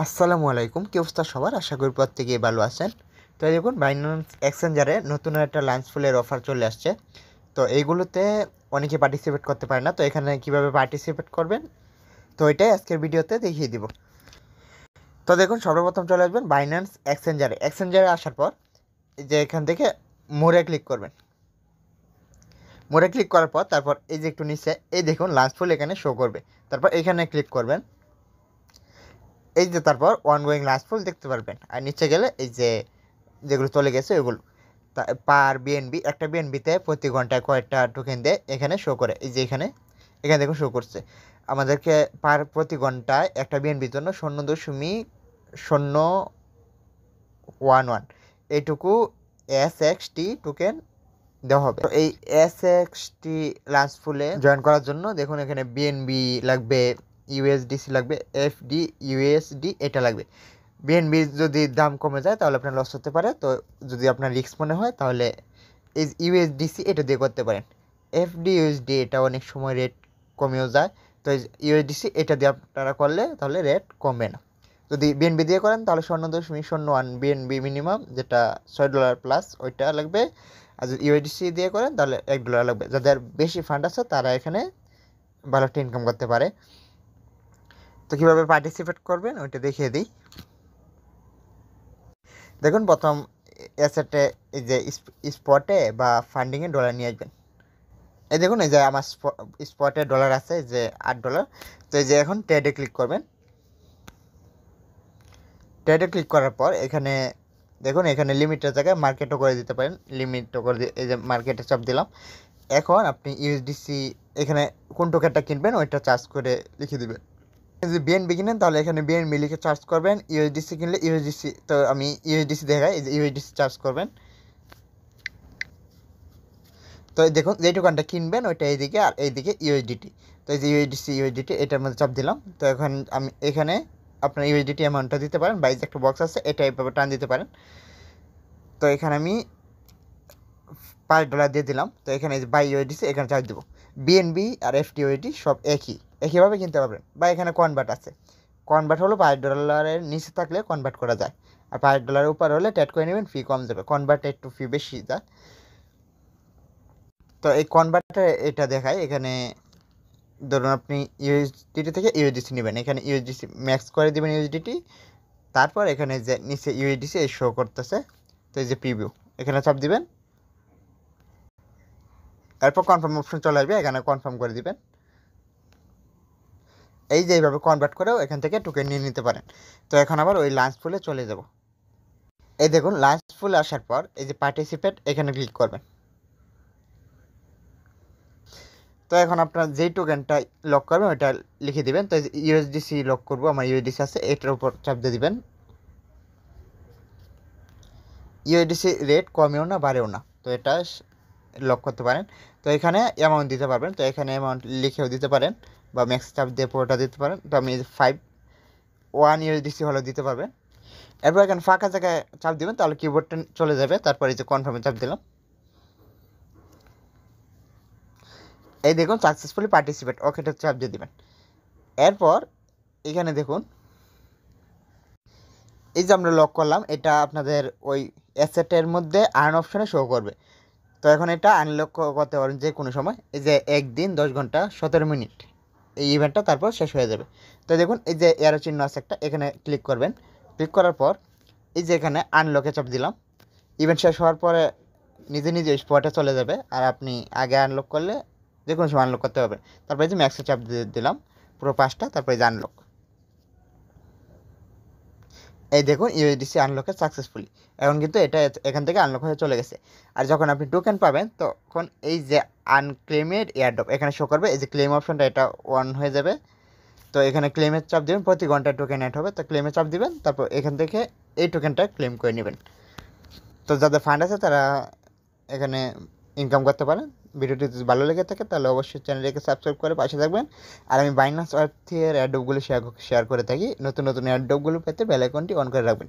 আসসালামু আলাইকুম, কি অবস্থা সবার? আশা করি প্রত্যেকেই ভালো আছেন। তো এই দেখুন, বাইন্যান্স এক্সচেঞ্জারে নতুন একটা লাঞ্চ ফুলের অফার চলে আসছে। তো এইগুলোতে অনেকে পার্টিসিপেট করতে পারে না, তো এখানে কিভাবে পার্টিসিপেট করবেন তো এটাই আজকের ভিডিওতে দেখিয়ে দিব। তো দেখুন, সর্বপ্রথম চলে আসবেন বাইন্যান্স এক্সচেঞ্জারে আসার পর এই যে এখান থেকে মোরে ক্লিক করবেন। মোরে ক্লিক করার পর তারপর এই যে একটু নিচে এই দেখুন লাঞ্চ ফুল এখানে শো করবে, তারপর এখানে ক্লিক করবেন। এই যে তারপর অনগোয়িং লাস্ট ফুল দেখতে পারবেন, আর নিচে গেলে এই যে যেগুলো চলে গেছে ওগুলো পার বিএনবি, একটা বিএনবিতে প্রতি ঘন্টায় কয়েকটা টোকেন দিয়ে এখানে শো করে। এই যে এখানে এখানে দেখুন শো করছে আমাদেরকে প্রতি ঘন্টায় একটা বিএনবির জন্য 0.011 এইটুকু SXT টোকেন দেওয়া হবে। তো এই SXT লাঞ্চ ফুলে জয়েন করার জন্য দেখুন এখানে বিএনবি লাগবে, ইউএসডিসি লাগবে, এফডি ইউএসডি এটা লাগবে। বিএনবি যদি দাম কমে যায় তাহলে আপনার লস হতে পারে, তো যদি আপনার রিস্ক মনে হয় তাহলে এই ইউএসডিসি এটা দিয়ে করতে পারেন। এফডি ইউএসডি এটা অনেক সময় রেট কমেও যায়, তো ইউএসডিসি এটা দিয়ে আপনারা করলে তাহলে রেট কমবে না। যদি বিএনবি দিয়ে করেন তাহলে 0.01 বিএনবি মিনিমাম, যেটা $6 প্লাস ওইটা লাগবে। আর যদি ইউএসডিসি দিয়ে করেন তাহলে $1 লাগবে। যাদের বেশি ফান্ড আছে তারা এখানে ভালো একটা ইনকাম করতে পারে। তো কীভাবে পার্টিসিপেট করবেন ওইটা দেখিয়ে দিই। দেখুন প্রথম অ্যাসেটে এই যে স্পটে বা ফান্ডিংয়ে ডলার নিয়ে আসবেন। এই দেখুন এই যে আমার স্পটে ডলার আছে যে $8। তো এই যে এখন ট্রেডে ক্লিক করবেন। ট্রেডে ক্লিক করার পর এখানে দেখুন এখানে লিমিটের জায়গায় মার্কেটও করে দিতে পারেন, লিমিটও করে এই যে মার্কেটে চাপ দিলাম। এখন আপনি ইউএসডিসি এখানে কোন টোকেনটা কিনবেন ওইটা চার্জ করে লিখে দেবেন। যদি বিএনবি কিনেন তাহলে এখানে বিএনবি লিখে চার্জ করবেন, ইউএসডিসি কিনলে ইউএসডিসি, তো আমি ইউএসডিসি দেখাই, এই যে ইউএসডিসি চার্জ করবেন। তো দেখুন যে টোকেনটা কিনবেন ওইটা এইদিকে, আর এইদিকে ইউএসডিটি। তো এই যে ইউএসডিটি এটার মধ্যে চাপ দিলাম। তো এখন আমি এখানে আপনার ইউএসডিটি অ্যামাউন্টটা দিতে পারেন, বাইজ একটা বক্স আছে এটা এইভাবে টান দিতে পারেন। তো এখানে আমি $5 দিয়ে দিলাম। তো এখানে যে বাই ইউএসডিসি এখানে চার্জ দেবো। বিএনবি আর এফটিওইডি সব একইভাবে কিনতে পারবেন। বা এখানে কনভার্ট আছে, কনভার্ট হলো $5 নিচে থাকলে কনভার্ট করা যায়, আর $5 উপর হলে ট্যাড করে নেবেন, ফি কম যাবে। কনভার্ট একটু ফি বেশি যায়। তো এই কনভার্টার এটা দেখায় এখানে, ধরুন আপনি ইউএসডিটি থেকে ইউএসডিসি নেবেন, এখানে ইউএসডিসি ম্যাক্স করে দেবেন ইউএসডিটি। তারপর এখানে যে নিচে ইউএসডিসি শো করতেছে, তো এই যে প্রিভিউ এখানে চাপ দিবেন। এরপর কনফার্ম অপশন চলে আসবে, এখানে কনফার্ম করে দিবেন। এই যে এইভাবে কনভার্ট করেও এখান থেকে টোকেন নিয়ে নিতে পারেন। তো এখন আবার ওই লাঞ্চ ফুলে চলে যাব। এই দেখুন লাঞ্চ ফুল আসার পর এই যে পার্টিসিপেট এখানে ক্লিক করবেন। তো এখন আপনার যেই টোকেনটা লক করবেন ওইটা লিখে দিবেন। তো ইউএসডিসি লক করবো, আমার ইউএসডিসি আছে, এটার উপর চাপ দিয়ে দিবেন। ইউএসডিসি রেট কমেও না বাড়েও না, তো এটা লক করতে পারেন। তো এখানে অ্যামাউন্ট দিতে পারবেন, তো এখানে অ্যামাউন্ট লিখেও দিতে পারেন বা ম্যাক্স চাপ দিয়ে পুরোটা দিতে পারেন। তো আমি 1 ইউএসডিসি হলেও দিতে পারবেন। এরপর এখানে ফাঁকা জায়গায় চাপ দিবেন, তাহলে কিবোর্ডটা চলে যাবে। তারপর এই যে কনফার্মে চাপ দিলাম। এই দেখুন সাকসেসফুলি পার্টিসিপেট, ওকেটা চাপ দিয়ে দিবেন। এরপর এখানে দেখুন এই যে আমরা লক করলাম, এটা আপনাদের ওই অ্যাসেটের মধ্যে আর্ন অপশনে শো করবে। তো এখন এটা আনলক করতে পারেন যে কোনো সময়। এই যে 1 দিন 10 ঘন্টা 17 মিনিট এই ইভেন্টটা তারপর শেষ হয়ে যাবে। তো দেখুন এই যে এরো চিহ্ন আছে একটা, এখানে ক্লিক করবেন। ক্লিক করার পর এই যে এখানে আনলকে চাপ দিলাম। ইভেন্ট শেষ হওয়ার পরে নিজে নিজে স্পটে চলে যাবে, আর আপনি আগে আনলক করলে যে কোনো সময় আনলক করতে পারবেন। তারপরে যে ম্যাক্সে চাপ দিয়ে দিলাম পুরো 5টা, তারপরে যে আনলক। এই দেখুন ইউএসডিসি আনলকে সাকসেসফুলি, এখন কিন্তু এটা এখান থেকে আনলক হয়ে চলে গেছে। আর যখন আপনি টোকেন পাবেন তখন এই যে আনক্লেমেড এয়ারড্রপ এখানে শো করবে, এই যে ক্লেম অপশনটা এটা অন হয়ে যাবে। তো এখানে ক্লেমের চাপ দেবেন, প্রতি ঘন্টায় টোকেন অ্যাড হবে, তো ক্লেমে চাপ দিবেন, তারপর এখান থেকে এই টোকেনটা ক্লেম করে নেবেন। তো যাদের ফান্ড আছে তারা এখানে ইনকাম করতে পারেন। ভিডিওটি যদি ভালো লেগে থাকে তাহলে অবশ্যই চ্যানেলটিকে সাবস্ক্রাইব করে পাশে থাকবেন। আর আমি বাইন্যান্স আর্থের অ্যাডগুলো শেয়ার করে থাকি, নতুন নতুন অ্যাডগুলো পেতে বেল আইকনটি অন করে রাখবেন।